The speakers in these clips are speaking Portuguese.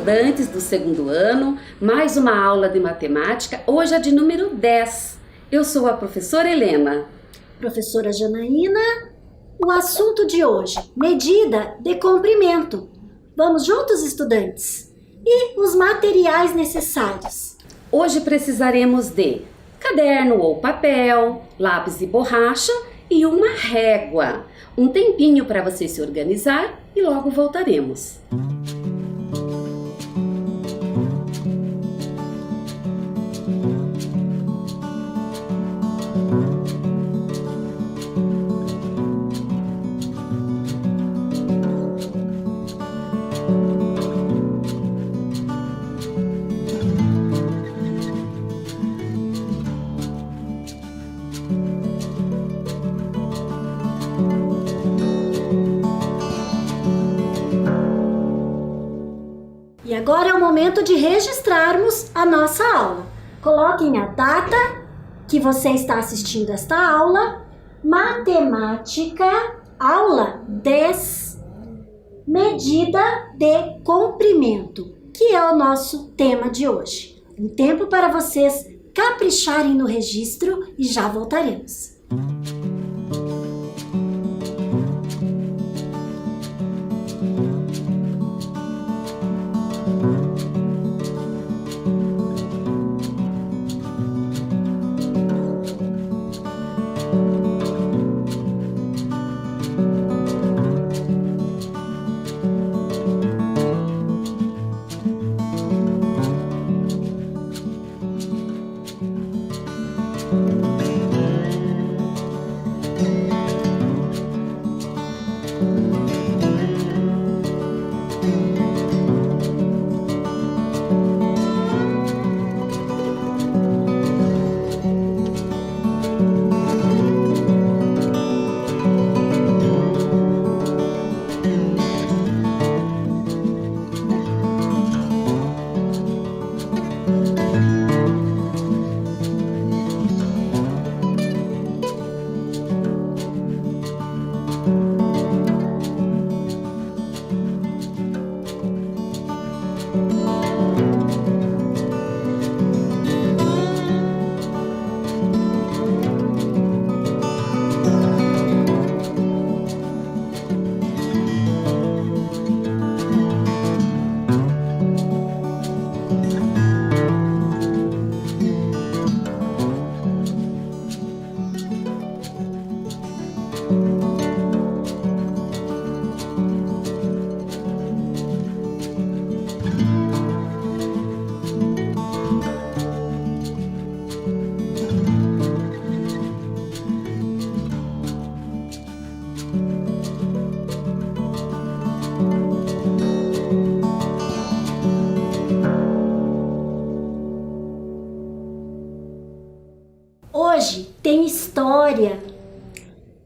estudantes do segundo ano, mais uma aula de matemática, hoje é de número 10. Eu sou a professora Helena. Professora Janaína, o assunto de hoje, medida de comprimento. Vamos juntos, estudantes? E os materiais necessários? Hoje precisaremos de caderno ou papel, lápis e borracha e uma régua. Um tempinho para você se organizar e logo voltaremos. E agora é o momento de registrarmos a nossa aula. Coloquem a data que você está assistindo esta aula. Matemática, aula 10, medida de comprimento, que é o nosso tema de hoje. Um tempo para vocês capricharem no registro e já voltaremos. Hoje tem história.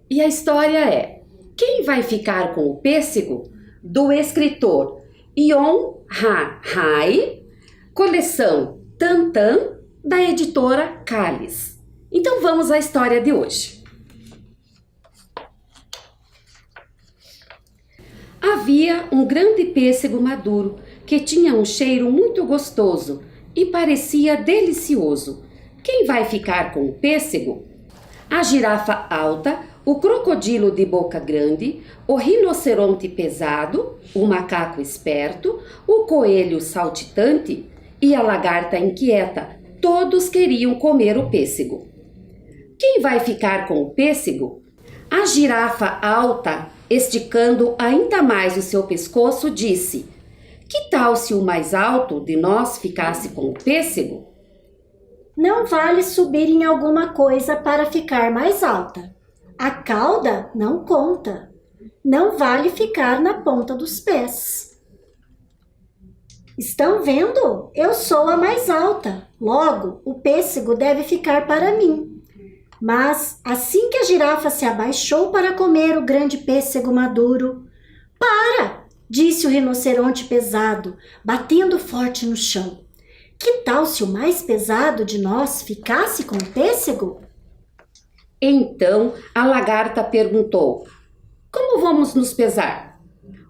E a história é: quem vai ficar com o pêssego? Do escritor Yon Ha-hai, coleção Tantan, da editora Cáliz. Então vamos à história de hoje. Havia um grande pêssego maduro que tinha um cheiro muito gostoso e parecia delicioso. Quem vai ficar com o pêssego? A girafa alta, o crocodilo de boca grande, o rinoceronte pesado, o macaco esperto, o coelho saltitante e a lagarta inquieta. Todos queriam comer o pêssego. Quem vai ficar com o pêssego? A girafa alta, esticando ainda mais o seu pescoço, disse: "Que tal se o mais alto de nós ficasse com o pêssego?" Não vale subir em alguma coisa para ficar mais alta. A cauda não conta. Não vale ficar na ponta dos pés. Estão vendo? Eu sou a mais alta. Logo, o pêssego deve ficar para mim. Mas, assim que a girafa se abaixou para comer o grande pêssego maduro, "Para!", disse o rinoceronte pesado, batendo forte no chão. "Que tal se o mais pesado de nós ficasse com o pêssego?" Então a lagarta perguntou: "Como vamos nos pesar?"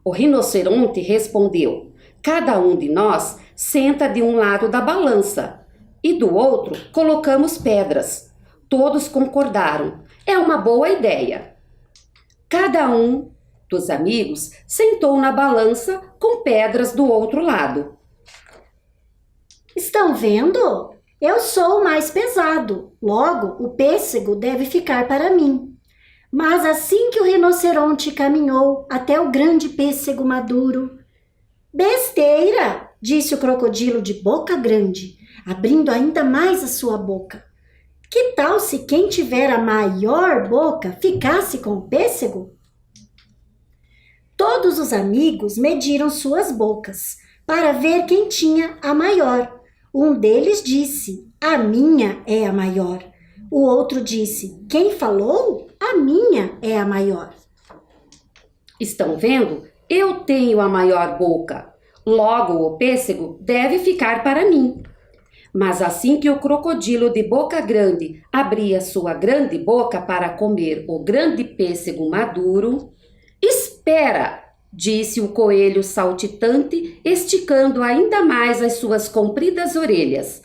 O rinoceronte respondeu: Cada um de nós senta de um lado da balança e do outro colocamos pedras. Todos concordaram. É uma boa ideia. Cada um dos amigos sentou na balança com pedras do outro lado. Estão vendo? Eu sou o mais pesado, logo o pêssego deve ficar para mim. Mas assim que o rinoceronte caminhou até o grande pêssego maduro... Besteira! Disse o crocodilo de boca grande, abrindo ainda mais a sua boca. Que tal se quem tiver a maior boca ficasse com o pêssego? Todos os amigos mediram suas bocas para ver quem tinha a maior. Um deles disse, a minha é a maior. O outro disse, quem falou? A minha é a maior. Estão vendo? Eu tenho a maior boca. Logo o pêssego deve ficar para mim. Mas assim que o crocodilo de boca grande abria sua grande boca para comer o grande pêssego maduro... Espera! Disse o coelho saltitante, esticando ainda mais as suas compridas orelhas.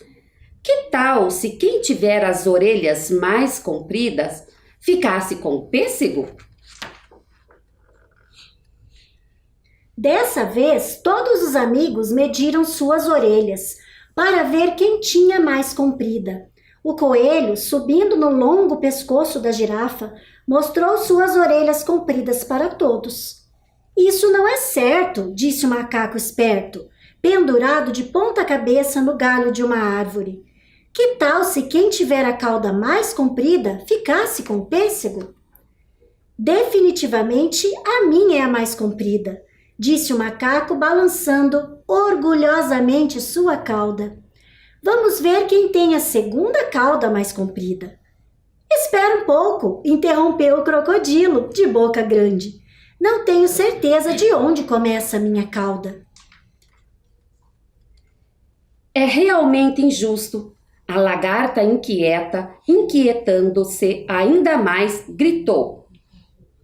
Que tal se quem tiver as orelhas mais compridas ficasse com o pêssego? Dessa vez, todos os amigos mediram suas orelhas para ver quem tinha mais comprida. O coelho, subindo no longo pescoço da girafa, mostrou suas orelhas compridas para todos. Isso não é certo, disse o macaco esperto, pendurado de ponta cabeça no galho de uma árvore. Que tal se quem tiver a cauda mais comprida ficasse com o pêssego? Definitivamente a minha é a mais comprida, disse o macaco balançando orgulhosamente sua cauda. Vamos ver quem tem a segunda cauda mais comprida. Espera um pouco, interrompeu o crocodilo de boca grande. Não tenho certeza de onde começa a minha cauda. É realmente injusto. A lagarta inquieta, inquietando-se ainda mais, gritou.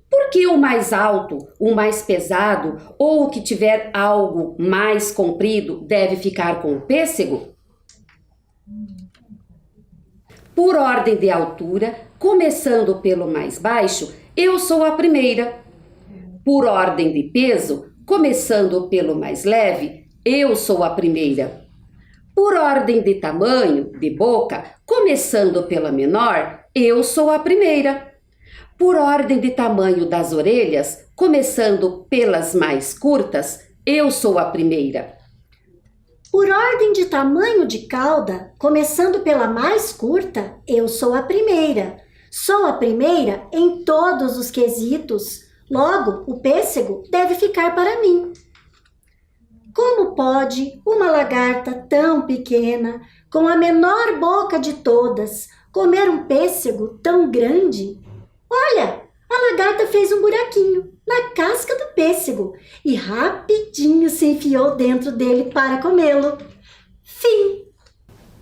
Por que o mais alto, o mais pesado ou o que tiver algo mais comprido deve ficar com o pêssego? Por ordem de altura, começando pelo mais baixo, eu sou a primeira. Por ordem de peso, começando pelo mais leve, eu sou a primeira. Por ordem de tamanho, de boca, começando pela menor, eu sou a primeira. Por ordem de tamanho das orelhas, começando pelas mais curtas, eu sou a primeira. Por ordem de tamanho de cauda, começando pela mais curta, eu sou a primeira. Sou a primeira em todos os quesitos. Logo, o pêssego deve ficar para mim. Como pode uma lagarta tão pequena, com a menor boca de todas, comer um pêssego tão grande? Olha, a lagarta fez um buraquinho na casca do pêssego e rapidinho se enfiou dentro dele para comê-lo. Fim!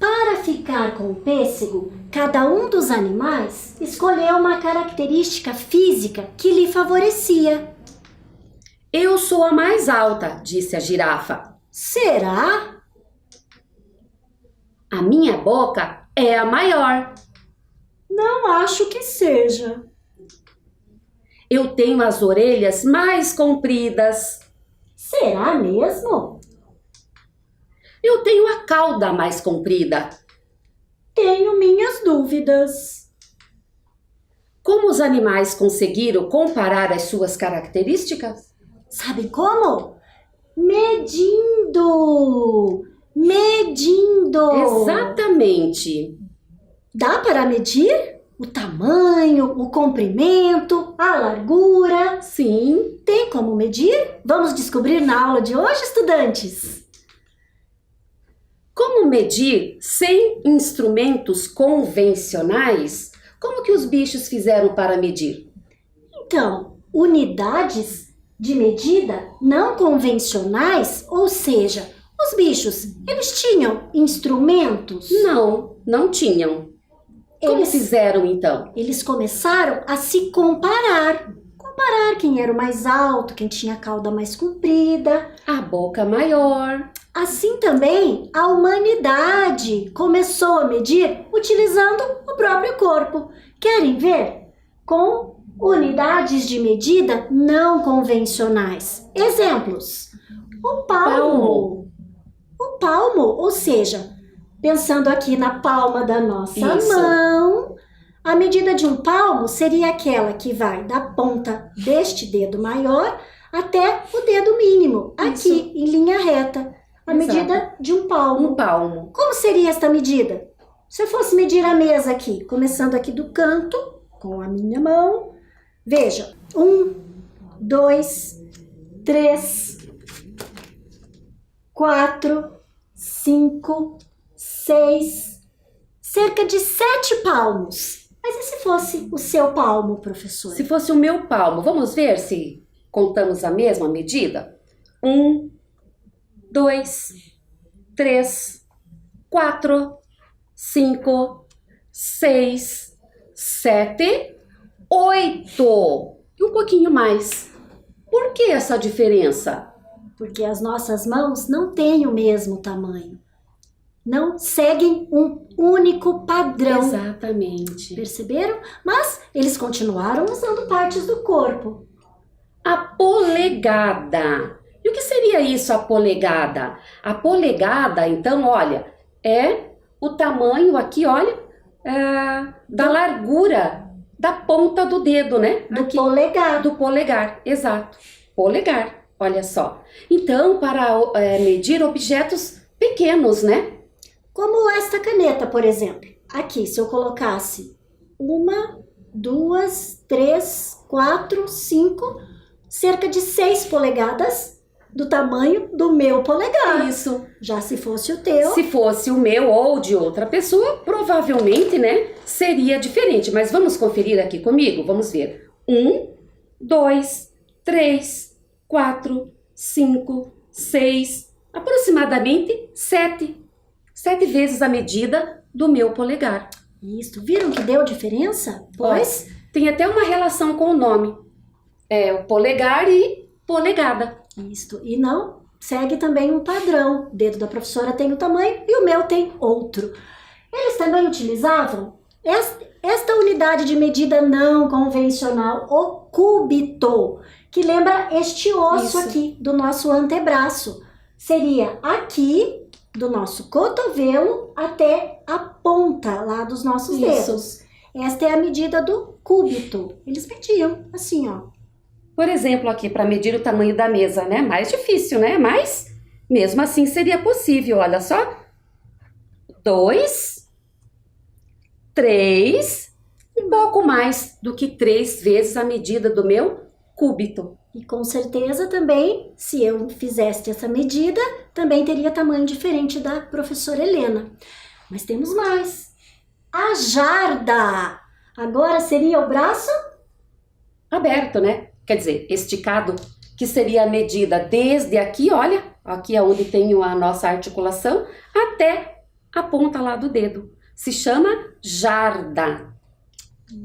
Para ficar com o pêssego, cada um dos animais escolheu uma característica física que lhe favorecia. Eu sou a mais alta, disse a girafa. Será? A minha boca é a maior. Não acho que seja. Eu tenho as orelhas mais compridas. Será mesmo? Eu tenho a cauda mais comprida. Tenho minhas dúvidas. Como os animais conseguiram comparar as suas características? Sabe como? Medindo! Medindo! Exatamente. Dá para medir o tamanho, o comprimento, a largura? Sim. Tem como medir? Vamos descobrir na aula de hoje, estudantes. Como medir sem instrumentos convencionais? Como que os bichos fizeram para medir? Então, unidades de medida não convencionais, ou seja, os bichos, eles tinham instrumentos? Não tinham. Como fizeram então? Eles começaram a se comparar comparar quem era o mais alto, quem tinha a cauda mais comprida. A boca maior. Assim também, a humanidade começou a medir utilizando o próprio corpo. Querem ver? Com unidades de medida não convencionais. Exemplos: o palmo. O palmo, ou seja, pensando aqui na palma da nossa mão, a medida de um palmo seria aquela que vai da ponta deste dedo maior até o dedo mínimo, aqui em linha reta. A medida de um palmo. Um palmo. Como seria esta medida? Se eu fosse medir a mesa aqui, começando aqui do canto, com a minha mão, veja, 1, 2, 3, 4, 5, 6, cerca de 7 palmos. Mas e se fosse o seu palmo, professor? Se fosse o meu palmo, vamos ver se contamos a mesma medida? 1, 2, 3, 4, 5, 6, 7, 8 e um pouquinho mais. Por que essa diferença? Porque as nossas mãos não têm o mesmo tamanho. Não seguem um único padrão. Exatamente. Perceberam? Mas eles continuaram usando partes do corpo. A polegada. E o que seria isso, a polegada? A polegada, então, olha, é o tamanho aqui, olha, da largura da ponta do dedo, né? Do aqui, polegar. do polegar, exato. Polegar, olha só. Então, para medir objetos pequenos, né? Como esta caneta, por exemplo. Aqui, se eu colocasse 1, 2, 3, 4, 5, cerca de 6 polegadas do tamanho do meu polegar. Isso. Já se fosse o teu... Se fosse o meu ou de outra pessoa, provavelmente, né, seria diferente. Mas vamos conferir aqui comigo? Vamos ver. 1, 2, 3, 4, 5, 6, aproximadamente 7. 7 vezes a medida do meu polegar. Isso. Viram que deu diferença? Pois... Tem até uma relação com o nome. É o polegar e polegada. Isto. E não segue também um padrão. O dedo da professora tem um tamanho e o meu tem outro. Eles também utilizavam esta unidade de medida não convencional, o cúbito, que lembra este osso aqui do nosso antebraço. Seria aqui do nosso cotovelo até a ponta lá dos nossos dedos. Esta é a medida do cúbito. Eles mediam assim, ó. Por exemplo, aqui para medir o tamanho da mesa, né? Mais difícil, né? Mas mesmo assim seria possível, olha só. 2, 3, um pouco mais do que 3 vezes a medida do meu cúbito. E com certeza também, se eu fizesse essa medida, também teria tamanho diferente da professora Helena. Mas temos mais. A jarda. Agora seria o braço aberto, né? Quer dizer, esticado, que seria a medida desde aqui, olha, aqui é onde tem a nossa articulação, até a ponta lá do dedo. Se chama jarda.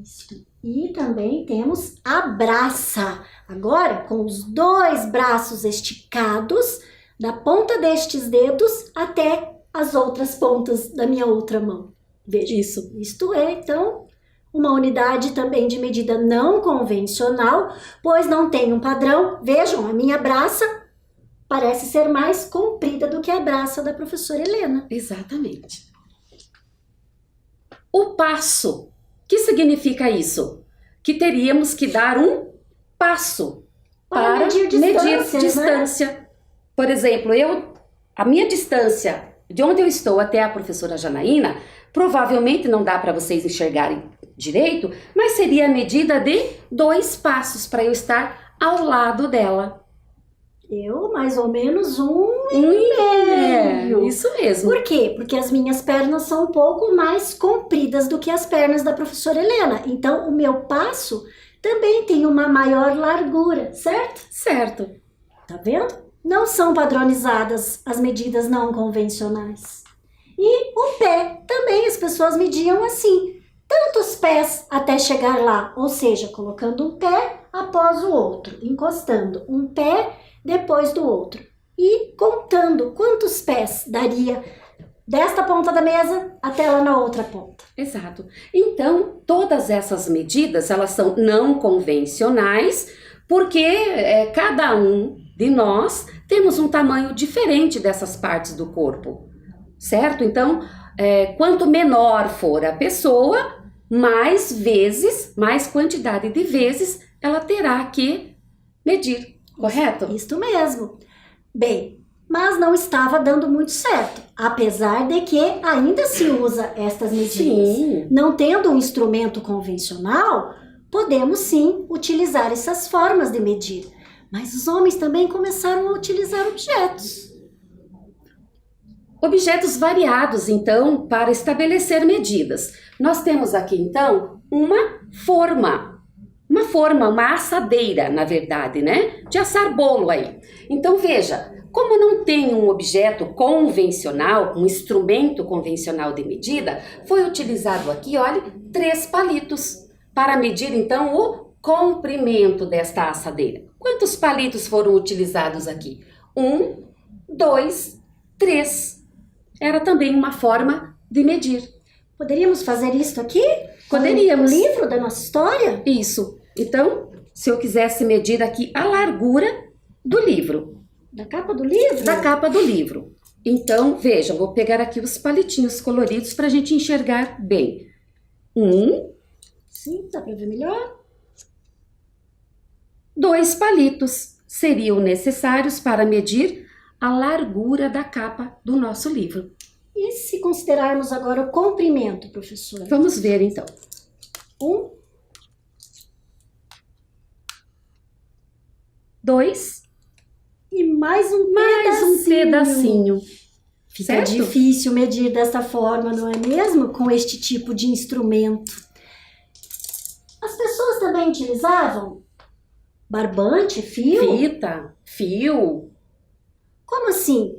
Isso. E também temos a braça. Agora, com os 2 braços esticados, da ponta destes dedos até as outras pontas da minha outra mão. Veja. Isso. Isto é, então, uma unidade também de medida não convencional, pois não tem um padrão. Vejam, a minha braça parece ser mais comprida do que a braça da professora Helena. Exatamente. O passo. O que significa isso? Que teríamos que dar um passo para medir distância. Né? Por exemplo, a minha distância de onde eu estou até a professora Janaína, provavelmente não dá para vocês enxergarem direito, mas seria a medida de 2 passos para eu estar ao lado dela. Eu, mais ou menos 1,5. Isso mesmo. Por quê? Porque as minhas pernas são um pouco mais compridas do que as pernas da professora Helena. Então, o meu passo também tem uma maior largura, certo? Certo. Tá vendo? Não são padronizadas as medidas não convencionais. E o pé também as pessoas mediam assim. tantos pés até chegar lá, ou seja, colocando um pé após o outro, encostando um pé depois do outro e contando quantos pés daria desta ponta da mesa até lá na outra ponta. Exato. Então, todas essas medidas, elas são não convencionais, porque cada um de nós temos um tamanho diferente dessas partes do corpo, certo? Então, quanto menor for a pessoa, mais vezes, mais quantidade de vezes ela terá que medir, correto? Isso mesmo. Bem, mas não estava dando muito certo, apesar de que ainda se usa estas medidas. Sim. Não tendo um instrumento convencional, podemos sim utilizar essas formas de medir. Mas os homens também começaram a utilizar objetos. Objetos variados, então, para estabelecer medidas. Nós temos aqui, então, uma forma, uma assadeira, na verdade, né? De assar bolo aí. Então, veja, como não tem um objeto convencional, um instrumento convencional de medida, foi utilizado aqui, olha, 3 palitos para medir, então, o comprimento desta assadeira. Quantos palitos foram utilizados aqui? 1, 2, 3. Era também uma forma de medir. Poderíamos fazer isso aqui? Poderíamos. Com o livro da nossa história? Isso. Então, se eu quisesse medir aqui a largura do livro. Da capa do livro? Da capa do livro. Então, veja, vou pegar aqui os palitinhos coloridos para a gente enxergar bem. 1. Sim, dá para ver melhor. 2 palitos seriam necessários para medir a largura da capa do nosso livro. E se considerarmos agora o comprimento, professora? Vamos ver, então. 1. 2. E mais um pedacinho. Fica Certo? difícil medir dessa forma, não é mesmo? Com este tipo de instrumento. As pessoas também utilizavam barbante, fio? Fita, fio. Como assim?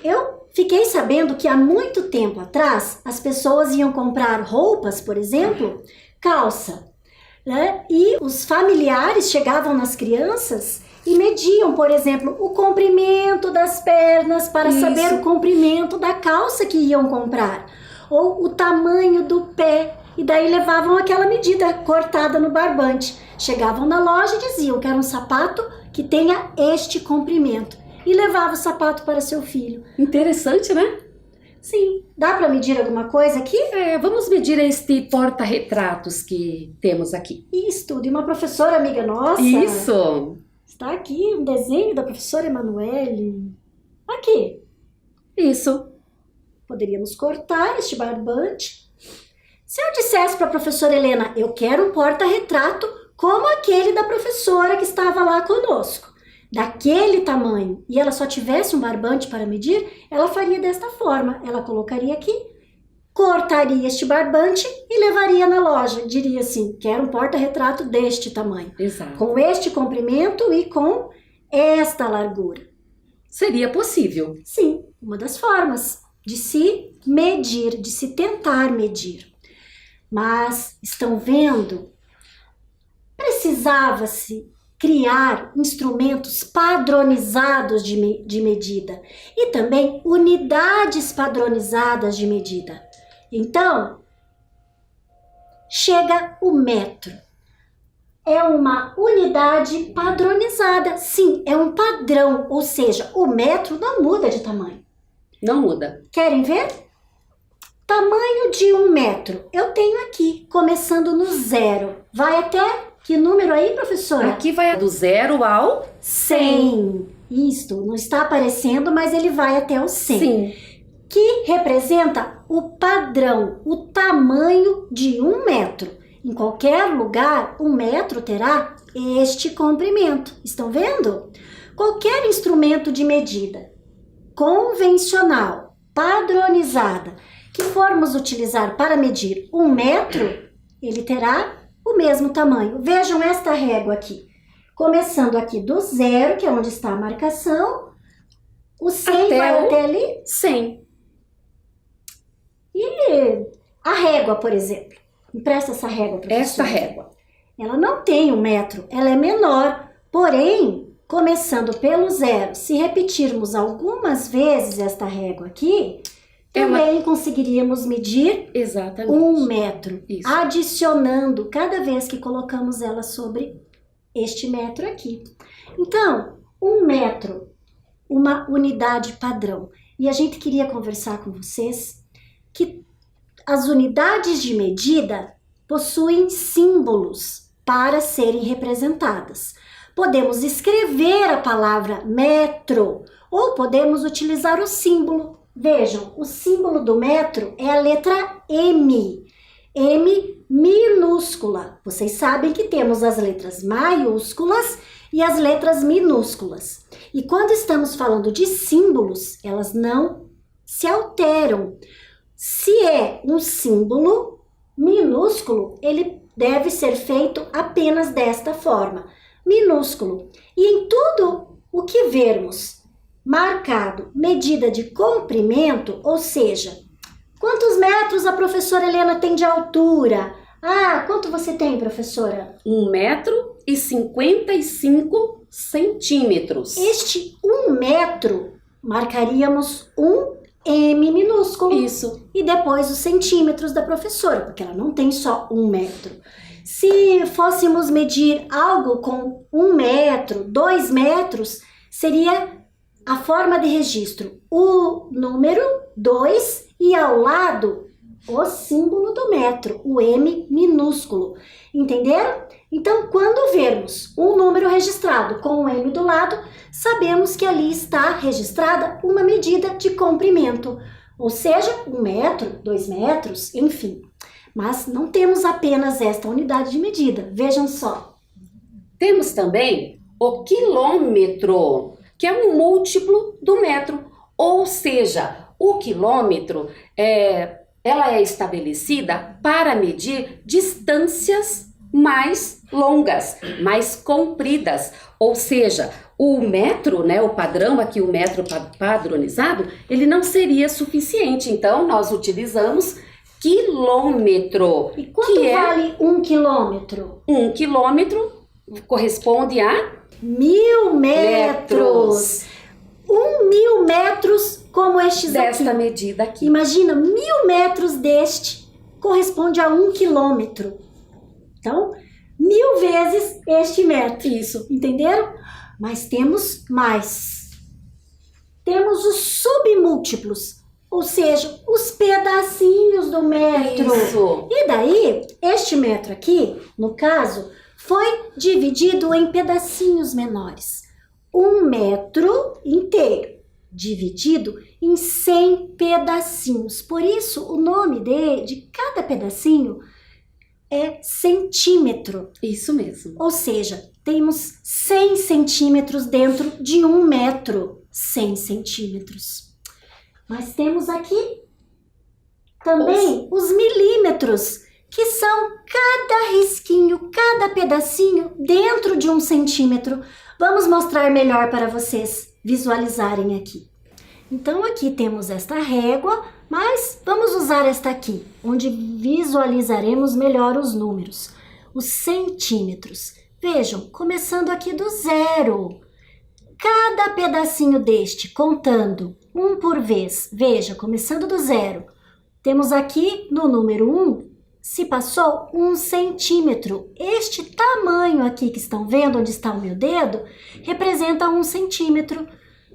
Eu fiquei sabendo que há muito tempo atrás as pessoas iam comprar roupas, por exemplo, calça, né? E os familiares chegavam nas crianças e mediam, por exemplo, o comprimento das pernas para Isso. saber o comprimento da calça que iam comprar, ou o tamanho do pé, e daí levavam aquela medida cortada no barbante. Chegavam na loja e diziam que era um sapato que tenha este comprimento, e levava o sapato para seu filho. Interessante, né? Sim, dá para medir alguma coisa aqui? Vamos medir este porta-retratos que temos aqui. Isto, de uma professora amiga nossa. Isso! Está aqui um desenho da professora Emanuele. Aqui. Isso. Poderíamos cortar este barbante. Se eu dissesse para a professora Helena, eu quero um porta-retrato como aquele da professora que estava lá conosco, daquele tamanho, e ela só tivesse um barbante para medir, ela faria desta forma. Ela colocaria aqui, cortaria este barbante e levaria na loja. Diria assim, quero um porta-retrato deste tamanho, Exato. com este comprimento e com esta largura. Seria possível. Sim, uma das formas de se medir, de se tentar medir. Mas, estão vendo? Precisava-se criar instrumentos padronizados de medida e também unidades padronizadas de medida. Então, chega o metro. É uma unidade padronizada. Sim, é um padrão, ou seja, o metro não muda de tamanho. Não muda. Querem ver? Tamanho de 1 metro. Eu tenho aqui, começando no 0. Vai até que número aí, professora? Aqui vai do 0 ao 100. Isto, não está aparecendo, mas ele vai até o 100. Sim. Que representa o padrão, o tamanho de 1 metro. Em qualquer lugar, 1 metro terá este comprimento. Estão vendo? Qualquer instrumento de medida convencional, padronizada, que formos utilizar para medir 1 metro, ele terá o mesmo tamanho. Vejam esta régua aqui. Começando aqui do 0, que é onde está a marcação, o 100 vai até ali. 100. E a régua, por exemplo. Empresta essa régua, professora. Esta régua. Ela não tem 1 metro, ela é menor. Porém, começando pelo 0, se repetirmos algumas vezes esta régua aqui, também conseguiríamos medir Exatamente. 1 metro. Isso. Adicionando cada vez que colocamos ela sobre este metro aqui. Então, 1 metro, uma unidade padrão. E a gente queria conversar com vocês que as unidades de medida possuem símbolos para serem representadas. Podemos escrever a palavra metro ou podemos utilizar o símbolo. Vejam, o símbolo do metro é a letra M. M minúscula. Vocês sabem que temos as letras maiúsculas e as letras minúsculas. E quando estamos falando de símbolos, elas não se alteram. Se é um símbolo minúsculo, ele deve ser feito apenas desta forma, minúsculo. E em tudo o que vermos marcado medida de comprimento, ou seja, quantos metros a professora Helena tem de altura? Ah, quanto você tem, professora? 1,55 m. Este 1 metro marcaríamos um M minúsculo. Isso. E depois os centímetros da professora, porque ela não tem só 1 metro. Se fôssemos medir algo com 1 metro, 2 metros, seria a forma de registro, o número 2 e ao lado o símbolo do metro, o M minúsculo. Entenderam? Então, quando vermos um número registrado com o M do lado, sabemos que ali está registrada uma medida de comprimento, ou seja, 1 metro, 2 metros, enfim. Mas não temos apenas esta unidade de medida, vejam só. Temos também o quilômetro, que é um múltiplo do metro, ou seja, o quilômetro ela é estabelecida para medir distâncias mais longas, mais compridas, ou seja, o metro, né, o padrão aqui, o metro padronizado, ele não seria suficiente, então nós utilizamos quilômetro. E quanto vale 1 quilômetro? 1 quilômetro corresponde a 1000 metros. 1.000 metros como estes desta aqui. medida aqui. Imagina, 1000 metros deste corresponde a 1 quilômetro. Então, 1000 vezes este metro. Isso. Entenderam? Mas temos mais. Temos os submúltiplos, ou seja, os pedacinhos do metro. Isso. E daí, este metro aqui, no caso, foi dividido em pedacinhos menores. 1 metro inteiro, dividido em 100 pedacinhos. Por isso, o nome de cada pedacinho é centímetro. Isso mesmo. Ou seja, temos 100 centímetros dentro de 1 metro. 100 centímetros. Mas temos aqui também os milímetros, que são cada risquinho, cada pedacinho dentro de 1 centímetro. Vamos mostrar melhor para vocês visualizarem aqui. Então aqui temos esta régua, mas vamos usar esta aqui, onde visualizaremos melhor os números, os centímetros. Vejam, começando aqui do 0. Cada pedacinho deste, contando um por vez, veja, começando do 0. Temos aqui no número 1, se passou 1 centímetro. Este tamanho aqui que estão vendo, onde está o meu dedo, representa 1 centímetro,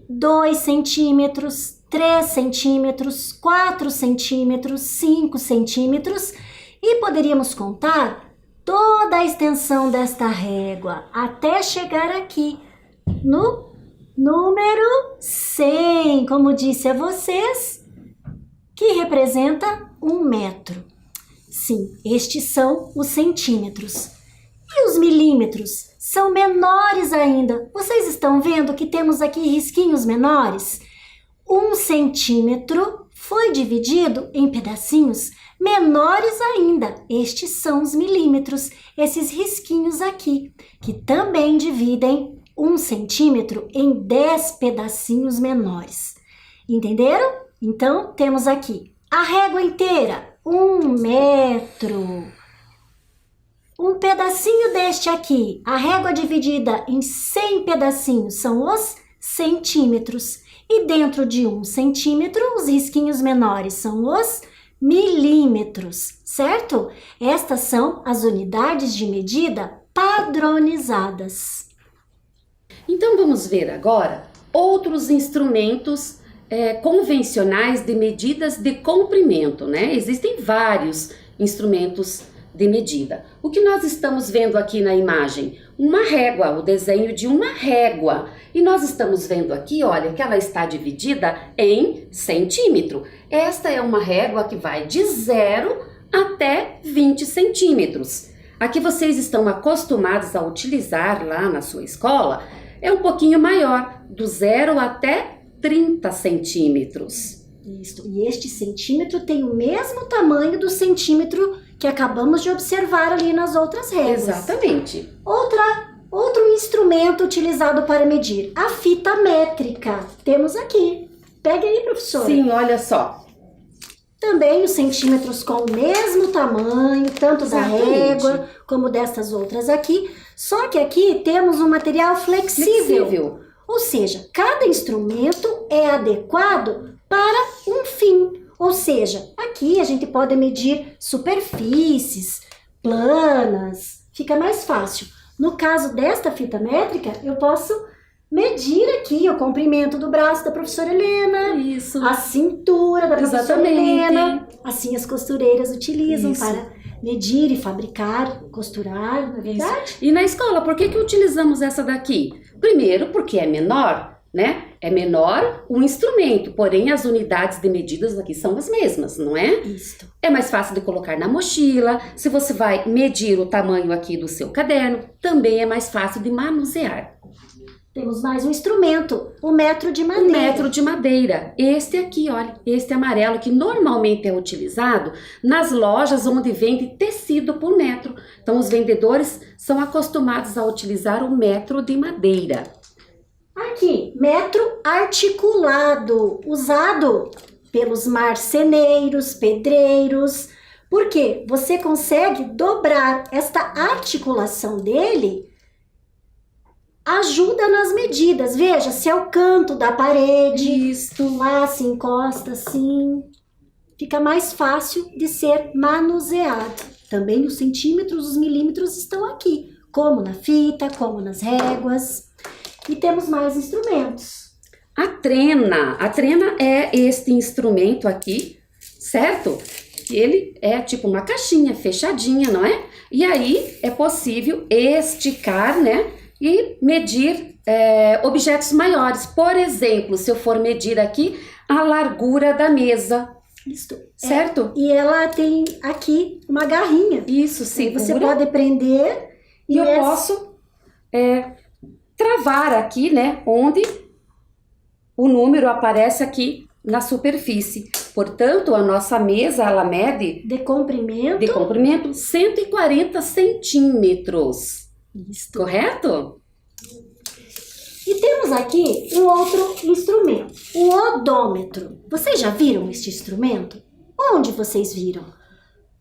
2 centímetros, 3 centímetros, 4 centímetros, 5 centímetros e poderíamos contar toda a extensão desta régua até chegar aqui no número 100, como disse a vocês, que representa 1 metro. Sim, estes são os centímetros. E os milímetros são menores ainda. Vocês estão vendo que temos aqui risquinhos menores? 1 centímetro foi dividido em pedacinhos menores ainda. Estes são os milímetros, esses risquinhos aqui, que também dividem 1 centímetro em 10 pedacinhos menores. Entenderam? Então, temos aqui a régua inteira, 1 metro. Um pedacinho deste aqui, a régua dividida em 100 pedacinhos são os centímetros. E dentro de 1 centímetro, os risquinhos menores são os milímetros, certo? Estas são as unidades de medida padronizadas. Então vamos ver agora outros instrumentos convencionais de medidas de comprimento, né? Existem vários instrumentos de medida. O que nós estamos vendo aqui na imagem? Uma régua, o desenho de uma régua. E nós estamos vendo aqui, olha, que ela está dividida em centímetro. Esta é uma régua que vai de 0 até 20 centímetros. Aqui vocês estão acostumados a utilizar lá na sua escola, é um pouquinho maior, do 0 até 30 centímetros. Isso, e este centímetro tem o mesmo tamanho do centímetro que acabamos de observar ali nas outras réguas. Exatamente. Outro instrumento utilizado para medir, a fita métrica. Temos aqui. Pega aí, professora. Sim, olha só. Também os centímetros com o mesmo tamanho, tanto Exatamente. da régua como destas outras aqui. Só que aqui temos um material flexível. Ou seja, cada instrumento é adequado para um fim. Ou seja, aqui a gente pode medir superfícies planas, fica mais fácil. No caso desta fita métrica, eu posso medir aqui o comprimento do braço da professora Helena, Isso. a cintura da professora Exatamente. Helena. Assim as costureiras utilizam Isso. para medir e fabricar, costurar, não é verdade? E na escola, por que utilizamos essa daqui? Primeiro, porque é menor, né? É menor o instrumento, porém as unidades de medidas aqui são as mesmas, não é? Isto. É mais fácil de colocar na mochila. Se você vai medir o tamanho aqui do seu caderno, também é mais fácil de manusear. Temos mais um instrumento, o metro de madeira. Um metro de madeira. Este aqui, olha, este amarelo que normalmente é utilizado nas lojas onde vende tecido por metro. Então os vendedores são acostumados a utilizar o metro de madeira. Aqui, metro articulado, usado pelos marceneiros, pedreiros, porque você consegue dobrar esta articulação dele, ajuda nas medidas. Veja, se é o canto da parede, Isto. lá se encosta assim, fica mais fácil de ser manuseado. Também os centímetros, os milímetros estão aqui, como na fita, como nas réguas. E temos mais instrumentos. A trena é este instrumento aqui, certo? Ele é tipo uma caixinha fechadinha, não é? E aí é possível esticar, né? E medir objetos maiores. Por exemplo, se eu for medir aqui a largura da mesa, Isto. certo? E ela tem aqui uma garrinha. Isso, segura. Você pode prender E eu posso travar aqui, né? Onde o número aparece aqui na superfície. Portanto, a nossa mesa, ela mede de comprimento. 140 centímetros. Isto. Correto? E temos aqui um outro instrumento, o odômetro. Vocês já viram este instrumento? Onde vocês viram?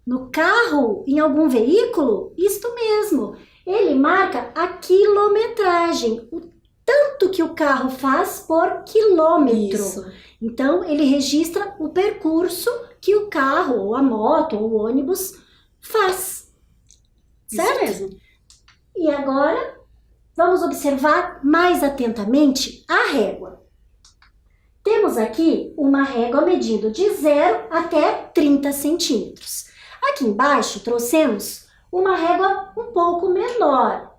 No carro? Em algum veículo? Isto mesmo. Ele marca a quilometragem, o tanto que o carro faz por quilômetro. Isso. Então, ele registra o percurso que o carro, ou a moto, ou o ônibus faz. Certo? Isso mesmo. E agora, vamos observar mais atentamente a régua. Temos aqui uma régua medindo de 0 até 30 centímetros. Aqui embaixo, trouxemos uma régua um pouco menor,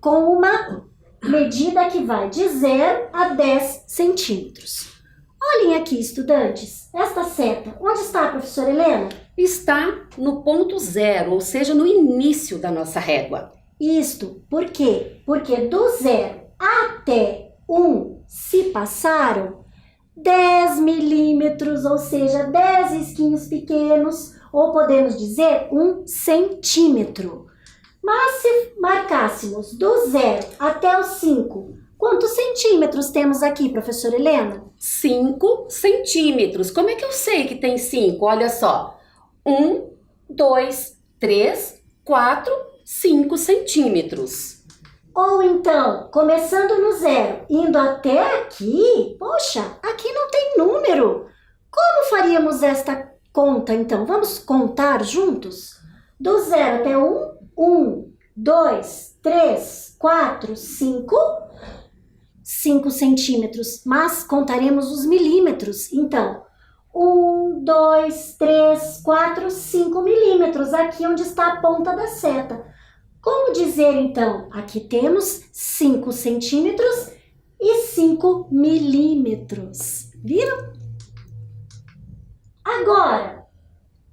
com uma medida que vai de 0 a 10 centímetros. Olhem aqui, estudantes, esta seta. Onde está, professora Helena? Está no ponto 0, ou seja, no início da nossa régua. Isto, por quê? Porque do 0 até 1 se passaram 10 milímetros, ou seja, 10 risquinhos pequenos, ou podemos dizer 1 centímetro. Mas se marcássemos do 0 até o 5, quantos centímetros temos aqui, professora Helena? 5 centímetros. Como é que eu sei que tem 5? Olha só. 1, 2, 3, 4, 5 centímetros. Ou então, começando no 0, indo até aqui, poxa, aqui não tem número. Como faríamos esta conta, então? Vamos contar juntos? Do 0 até 1, 1, 2, 3, 4, 5, 5 centímetros. Mas contaremos os milímetros. Então, 1, 2, 3, 4, 5 milímetros. Aqui onde está a ponta da seta. Como dizer, então? Aqui temos 5 centímetros e 5 milímetros. Viram? Agora,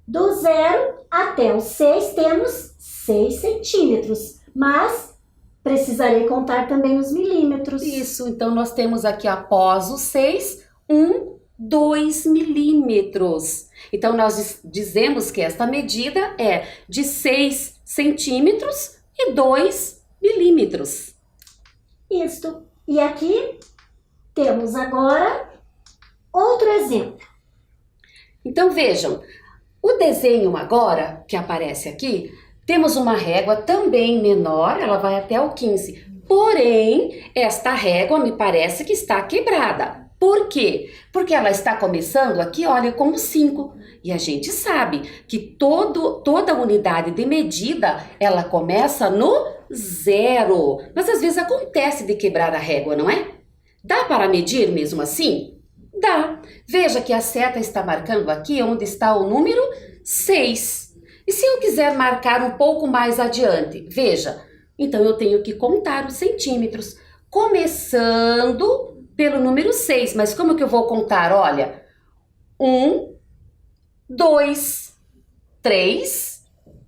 do 0 até o 6 temos 6 centímetros, mas precisarei contar também os milímetros. Isso, então nós temos aqui após o 6, 2 milímetros. Então nós dizemos que esta medida é de 6 centímetros e 2 milímetros. Isto. E aqui temos agora outro exemplo. Então vejam, o desenho agora que aparece aqui, temos uma régua também menor, ela vai até o 15. Porém, esta régua me parece que está quebrada. Por quê? Porque ela está começando aqui, olha, como 5. E a gente sabe que toda unidade de medida, ela começa no 0. Mas às vezes acontece de quebrar a régua, não é? Dá para medir mesmo assim? Dá. Veja que a seta está marcando aqui onde está o número 6. E se eu quiser marcar um pouco mais adiante? Veja, então eu tenho que contar os centímetros, começando pelo número 6. Mas como que eu vou contar? Olha, 1, 2, 3,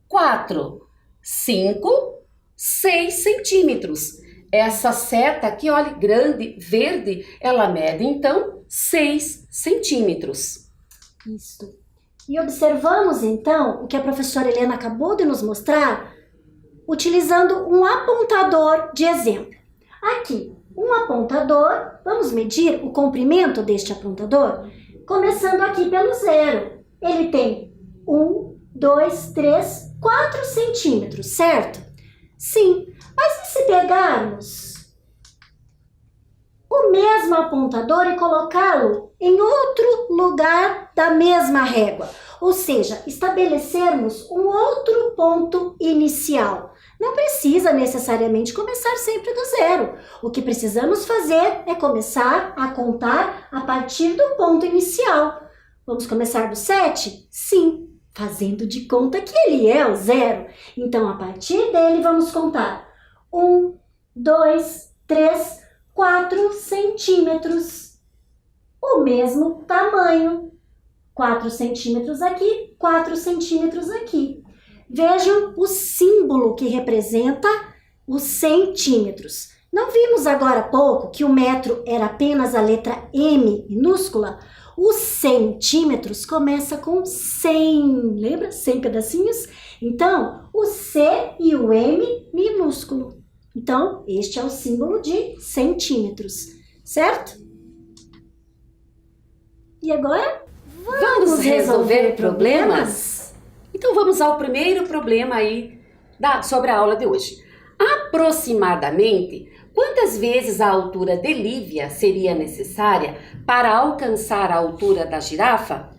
4, 5, 6 centímetros. Essa seta aqui, olha, grande, verde, ela mede então 6 centímetros. Isso. E observamos então o que a professora Helena acabou de nos mostrar, utilizando um apontador de exemplo. Aqui, um apontador, vamos medir o comprimento deste apontador? Começando aqui pelo 0. Ele tem 1, 2, 3, 4 centímetros, certo? Sim, mas e se pegarmos o mesmo apontador e colocá-lo em outro lugar da mesma régua? Ou seja, estabelecermos um outro ponto inicial. Não precisa necessariamente começar sempre do 0. O que precisamos fazer é começar a contar a partir do ponto inicial. Vamos começar do 7? Sim, fazendo de conta que ele é o 0. Então, a partir dele, vamos contar 1, 2, 3, 4 centímetros. O mesmo tamanho. 4 centímetros aqui, 4 centímetros aqui. Vejam o símbolo que representa os centímetros. Não vimos agora há pouco que o metro era apenas a letra M minúscula? Os centímetros começa com 100, lembra? 100 pedacinhos? Então, o C e o M minúsculo. Então, este é o símbolo de centímetros, certo? E agora, vamos resolver problemas? Então vamos ao primeiro problema aí sobre a aula de hoje. Aproximadamente, quantas vezes a altura de Lívia seria necessária para alcançar a altura da girafa?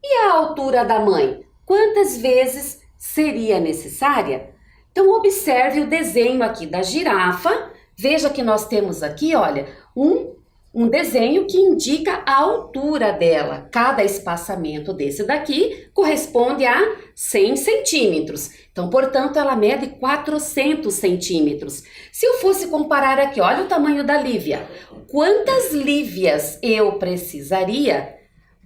E a altura da mãe? Quantas vezes seria necessária? Então observe o desenho aqui da girafa. Veja que nós temos aqui, olha, um desenho que indica a altura dela. Cada espaçamento desse daqui corresponde a 100 centímetros. Então, portanto, ela mede 400 centímetros. Se eu fosse comparar aqui, olha o tamanho da Lívia. Quantas Lívias eu precisaria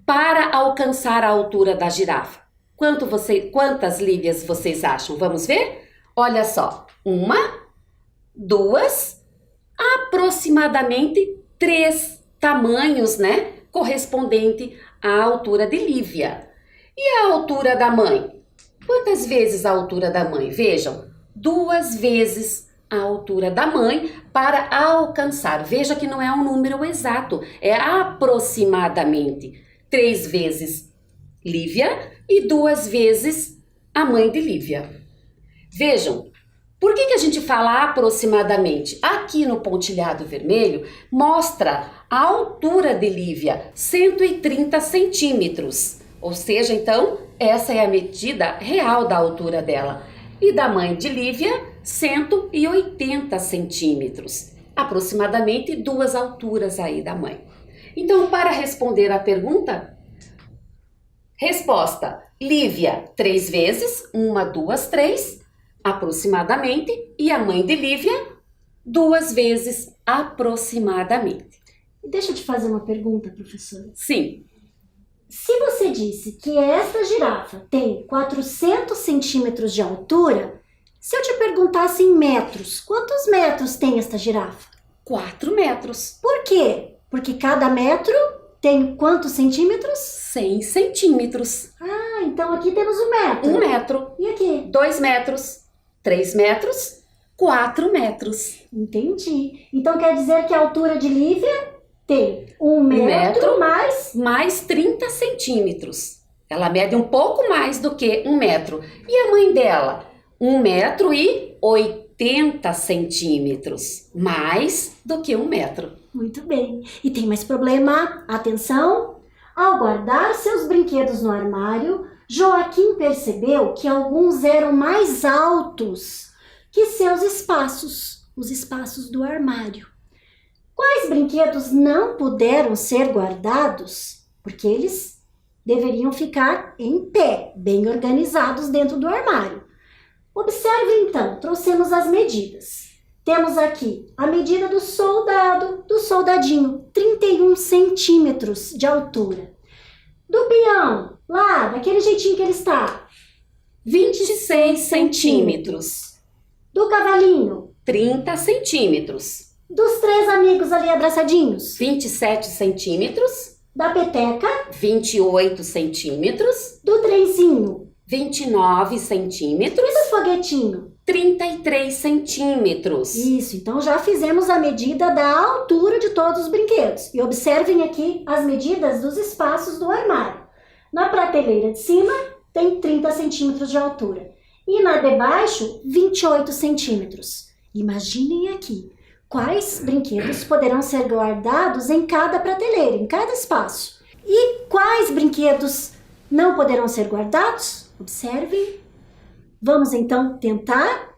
para alcançar a altura da girafa? Quantas Lívias vocês acham? Vamos ver? Olha só, 1, 2, aproximadamente 3 tamanhos, né? Correspondente à altura de Lívia. E a altura da mãe? Quantas vezes a altura da mãe? Vejam, 2 vezes a altura da mãe para alcançar. Veja que não é um número exato, é aproximadamente 3 vezes Lívia e 2 vezes a mãe de Lívia. Vejam, por que a gente fala aproximadamente? Aqui no pontilhado vermelho mostra a altura de Lívia, 130 centímetros. Ou seja, então, essa é a medida real da altura dela. E da mãe de Lívia, 180 centímetros. Aproximadamente 2 alturas aí da mãe. Então, para responder a pergunta, resposta: Lívia, 3 vezes, 1, 2, 3, aproximadamente, e a mãe de Lívia, 2 vezes, aproximadamente. Deixa eu te fazer uma pergunta, professora. Sim. Se você disse que esta girafa tem 400 centímetros de altura, se eu te perguntasse em metros, quantos metros tem esta girafa? 4 metros. Por quê? Porque cada metro tem quantos centímetros? 100 centímetros. Ah, então aqui temos 1 metro. 1 metro. E aqui? 2 metros. 3 metros. 4 metros. Entendi. Então quer dizer que a altura de Lívia tem 1 metro mais 30 centímetros. Ela mede um pouco mais do que 1 metro. E a mãe dela? 1 metro e 80 centímetros. Mais do que 1 metro. Muito bem. E tem mais problema? Atenção! Ao guardar seus brinquedos no armário, Joaquim percebeu que alguns eram mais altos que seus espaços, os espaços do armário. Quais brinquedos não puderam ser guardados? Porque eles deveriam ficar em pé, bem organizados dentro do armário. Observe então, trouxemos as medidas. Temos aqui a medida do soldadinho, 31 centímetros de altura. Do peão, lá, daquele jeitinho que ele está, 26 centímetros. Do cavalinho, 30 centímetros. Dos 3 amigos ali abraçadinhos, 27 centímetros. Da peteca, 28 centímetros. do trenzinho, 29 centímetros. e do foguetinho. 33 centímetros. Isso, então já fizemos a medida da altura de todos os brinquedos. E observem aqui as medidas dos espaços do armário. Na prateleira de cima tem 30 centímetros de altura. E na de baixo, 28 centímetros. Imaginem aqui quais brinquedos poderão ser guardados em cada prateleira, em cada espaço. E quais brinquedos não poderão ser guardados? Observem. Vamos então tentar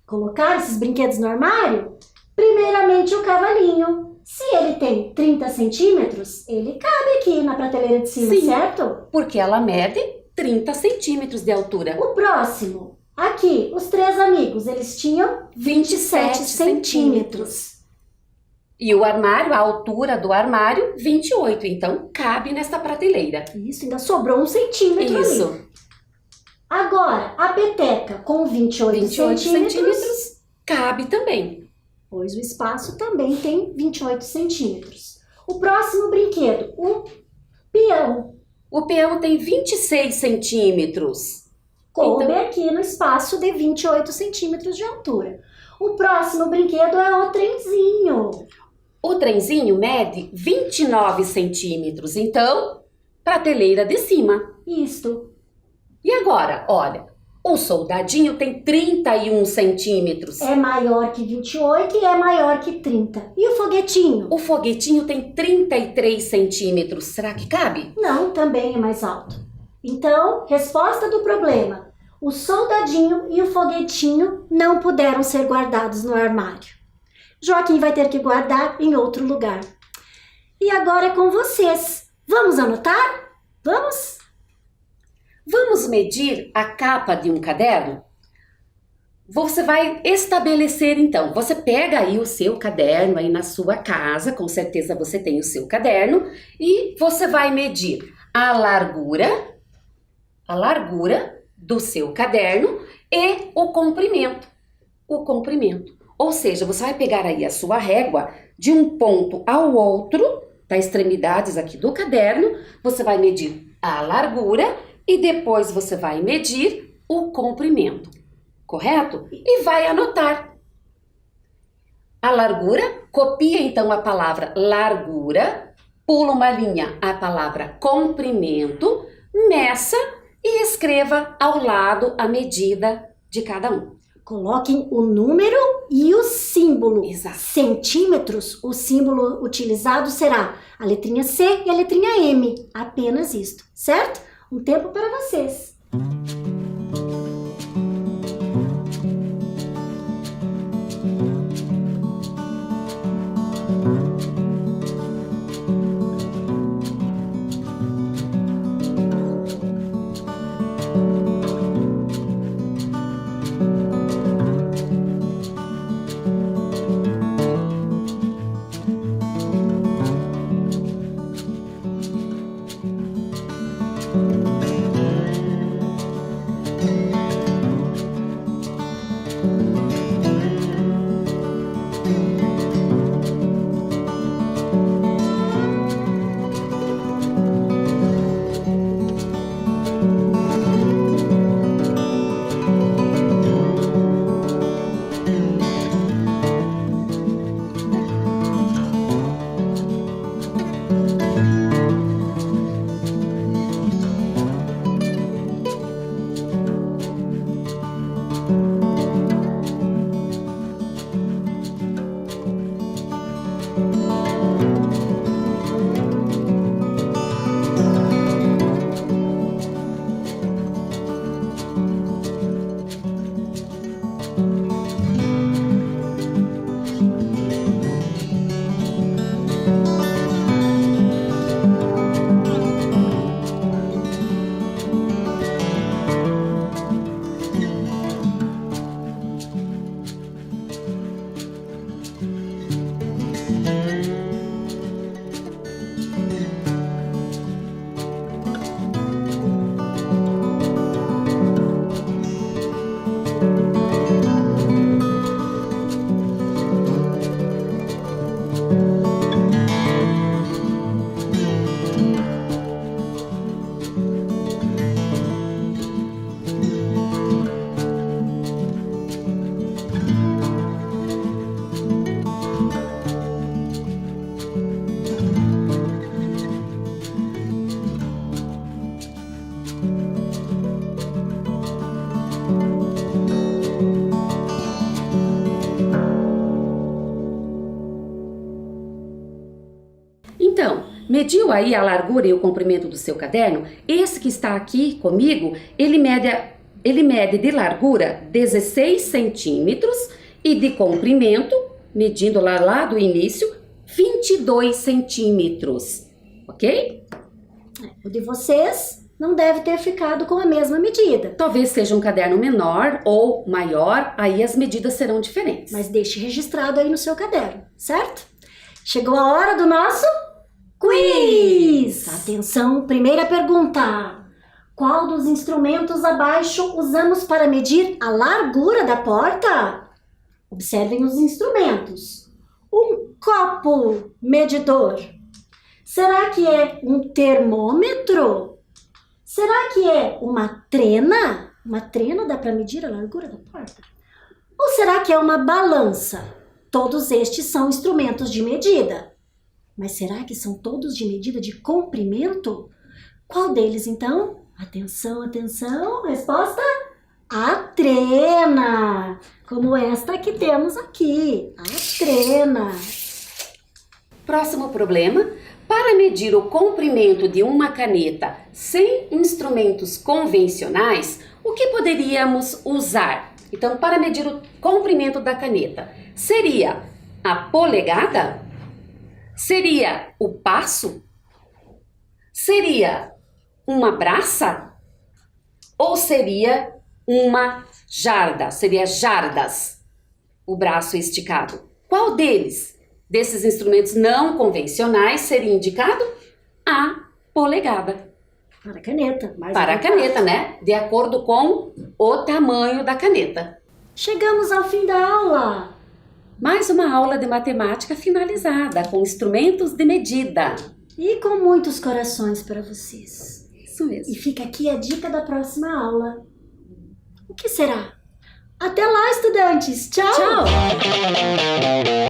colocar esses brinquedos no armário? Primeiramente o cavalinho. Se ele tem 30 centímetros, ele cabe aqui na prateleira de cima, Sim, certo? porque ela mede 30 centímetros de altura. O próximo, aqui, os 3 amigos, eles tinham 27 centímetros. E o armário, a altura do armário, 28. Então, cabe nessa prateleira. Isso, ainda sobrou 1 centímetro ali. Isso. Agora, a peteca com 28 centímetros, cabe também. pois o espaço também tem 28 centímetros. O próximo brinquedo, o peão. O peão tem 26 centímetros. Coube Então, aqui no espaço de 28 centímetros de altura. O próximo brinquedo é o trenzinho. o trenzinho mede 29 centímetros. Então, prateleira de cima. Isto. E agora, olha, o soldadinho tem 31 centímetros. É maior que 28 e é maior que 30. E o foguetinho? O foguetinho tem 33 centímetros. Será que cabe? Não, também é mais alto. Então, resposta do problema. O soldadinho e o foguetinho não puderam ser guardados no armário. Joaquim vai ter que guardar em outro lugar. E agora é com vocês. Vamos anotar? Vamos? Vamos medir a capa de um caderno? Você vai estabelecer então, você pega aí o seu caderno aí na sua casa, com certeza você tem o seu caderno, e você vai medir a largura do seu caderno e o comprimento. Ou seja, você vai pegar aí a sua régua de um ponto ao outro, das extremidades aqui do caderno, você vai medir a largura e depois você vai medir o comprimento, correto? E vai anotar. A largura, copia então a palavra largura, pula uma linha a palavra comprimento, meça e escreva ao lado a medida de cada um. Coloquem o número e o símbolo. Exato. Centímetros, o símbolo utilizado será a letrinha C e a letrinha M. Apenas isto, certo? Um tempo para vocês. Então, mediu aí a largura e o comprimento do seu caderno? Esse que está aqui comigo, ele mede de largura 16 centímetros e de comprimento, medindo lá do início, 22 centímetros, ok? O de vocês não deve ter ficado com a mesma medida. Talvez seja um caderno menor ou maior, aí as medidas serão diferentes. Mas deixe registrado aí no seu caderno, certo? Chegou a hora do nosso quiz! Atenção, primeira pergunta. Qual dos instrumentos abaixo usamos para medir a largura da porta? Observem os instrumentos. Um copo medidor. Será que é um termômetro? Será que é uma trena? Uma trena dá para medir a largura da porta? Ou será que é uma balança? Todos estes são instrumentos de medida. Mas será que são todos de medida de comprimento? Qual deles, então? Atenção, atenção. Resposta? A trena. Como esta que temos aqui. A trena. Próximo problema. Para medir o comprimento de uma caneta sem instrumentos convencionais, o que poderíamos usar? Então, para medir o comprimento da caneta, seria a polegada? Seria o passo? Seria uma braça? Ou seria uma jarda? Seria jardas, o braço esticado. Qual desses instrumentos não convencionais seria indicado? A polegada. Para a caneta. Para a caneta, né? De acordo com o tamanho da caneta. Chegamos ao fim da aula. Mais uma aula de matemática finalizada, com instrumentos de medida. E com muitos corações para vocês. Isso mesmo. E fica aqui a dica da próxima aula. O que será? Até lá, estudantes! Tchau! Tchau!